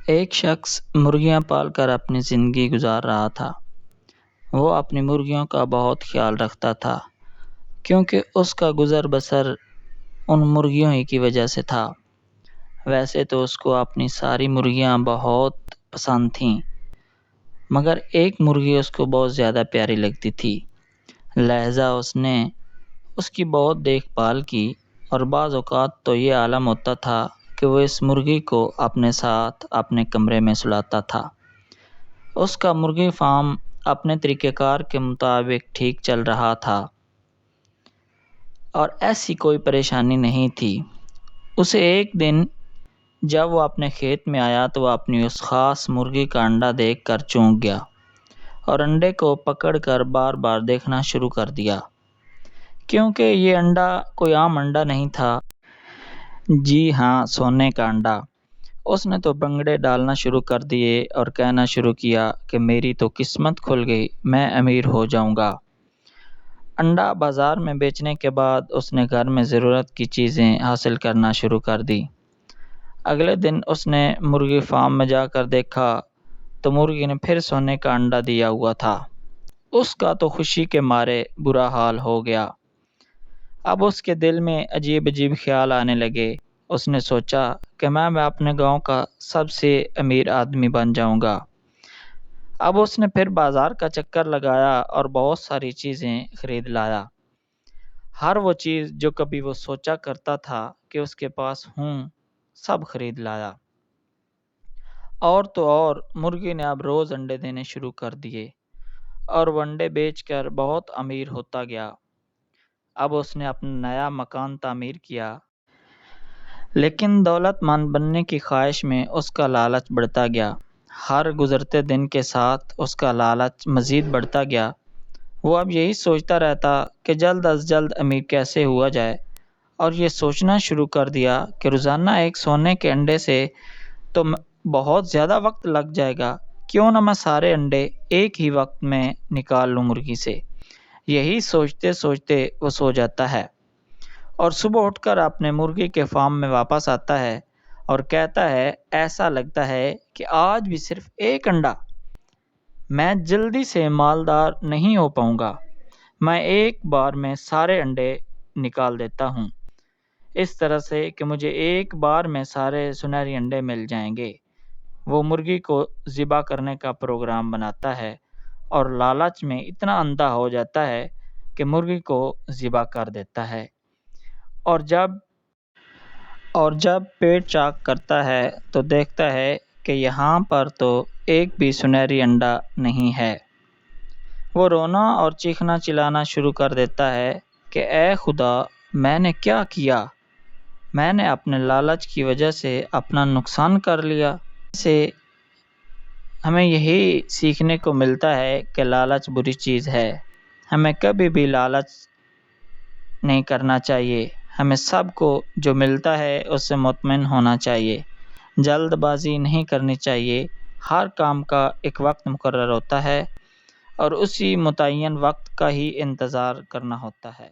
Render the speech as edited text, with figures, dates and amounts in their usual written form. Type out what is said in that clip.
ایک شخص مرغیاں پال کر اپنی زندگی گزار رہا تھا۔ وہ اپنی مرغیوں کا بہت خیال رکھتا تھا کیونکہ اس کا گزر بسر ان مرغیوں ہی کی وجہ سے تھا۔ ویسے تو اس کو اپنی ساری مرغیاں بہت پسند تھیں، مگر ایک مرغی اس کو بہت زیادہ پیاری لگتی تھی، لہذا اس نے اس کی بہت دیکھ بھال کی، اور بعض اوقات تو یہ عالم ہوتا تھا کہ وہ اس مرغی کو اپنے ساتھ اپنے کمرے میں سلاتا تھا۔ اس کا مرغی فارم اپنے طریقہ کار کے مطابق ٹھیک چل رہا تھا اور ایسی کوئی پریشانی نہیں تھی۔ اسے ایک دن جب وہ اپنے کھیت میں آیا تو وہ اپنی اس خاص مرغی کا انڈا دیکھ کر چونک گیا اور انڈے کو پکڑ کر بار بار دیکھنا شروع کر دیا، کیونکہ یہ انڈا کوئی عام انڈا نہیں تھا۔ جی ہاں، سونے کا انڈا۔ اس نے تو بنگڑے ڈالنا شروع کر دیے اور کہنا شروع کیا کہ میری تو قسمت کھل گئی، میں امیر ہو جاؤں گا۔ انڈا بازار میں بیچنے کے بعد اس نے گھر میں ضرورت کی چیزیں حاصل کرنا شروع کر دی۔ اگلے دن اس نے مرغی فارم میں جا کر دیکھا تو مرغی نے پھر سونے کا انڈا دیا ہوا تھا۔ اس کا تو خوشی کے مارے برا حال ہو گیا۔ اب اس کے دل میں عجیب عجیب خیال آنے لگے۔ اس نے سوچا کہ میں اپنے گاؤں کا سب سے امیر آدمی بن جاؤں گا۔ اب اس نے پھر بازار کا چکر لگایا اور بہت ساری چیزیں خرید لایا۔ ہر وہ چیز جو کبھی وہ سوچا کرتا تھا کہ اس کے پاس ہوں، سب خرید لایا۔ اور تو اور مرغی نے اب روز انڈے دینے شروع کر دیے اور وہ انڈے بیچ کر بہت امیر ہوتا گیا۔ اب اس نے اپنا نیا مکان تعمیر کیا، لیکن دولت مند بننے کی خواہش میں اس کا لالچ بڑھتا گیا۔ ہر گزرتے دن کے ساتھ اس کا لالچ مزید بڑھتا گیا۔ وہ اب یہی سوچتا رہتا کہ جلد از جلد امیر کیسے ہوا جائے، اور یہ سوچنا شروع کر دیا کہ روزانہ ایک سونے کے انڈے سے تو بہت زیادہ وقت لگ جائے گا، کیوں نہ میں سارے انڈے ایک ہی وقت میں نکال لوں مرغی سے۔ یہی سوچتے سوچتے وہ سو جاتا ہے اور صبح اٹھ کر اپنے مرغی کے فارم میں واپس آتا ہے اور کہتا ہے ایسا لگتا ہے کہ آج بھی صرف ایک انڈا، میں جلدی سے مالدار نہیں ہو پاؤں گا، میں ایک بار میں سارے انڈے نکال دیتا ہوں، اس طرح سے کہ مجھے ایک بار میں سارے سنہری انڈے مل جائیں گے۔ وہ مرغی کو ذبح کرنے کا پروگرام بناتا ہے اور لالچ میں اتنا اندھا ہو جاتا ہے کہ مرغی کو ذبح کر دیتا ہے، اور جب پیٹ چاک کرتا ہے تو دیکھتا ہے کہ یہاں پر تو ایک بھی سنہری انڈا نہیں ہے۔ وہ رونا اور چیخنا چلانا شروع کر دیتا ہے کہ اے خدا، میں نے کیا کیا؟ میں نے اپنے لالچ کی وجہ سے اپنا نقصان کر لیا۔ سے ہمیں یہی سیکھنے کو ملتا ہے کہ لالچ بری چیز ہے۔ ہمیں کبھی بھی لالچ نہیں کرنا چاہیے۔ ہمیں سب کو جو ملتا ہے اس سے مطمئن ہونا چاہیے۔ جلد بازی نہیں کرنی چاہیے۔ ہر کام کا ایک وقت مقرر ہوتا ہے اور اسی متعین وقت کا ہی انتظار کرنا ہوتا ہے۔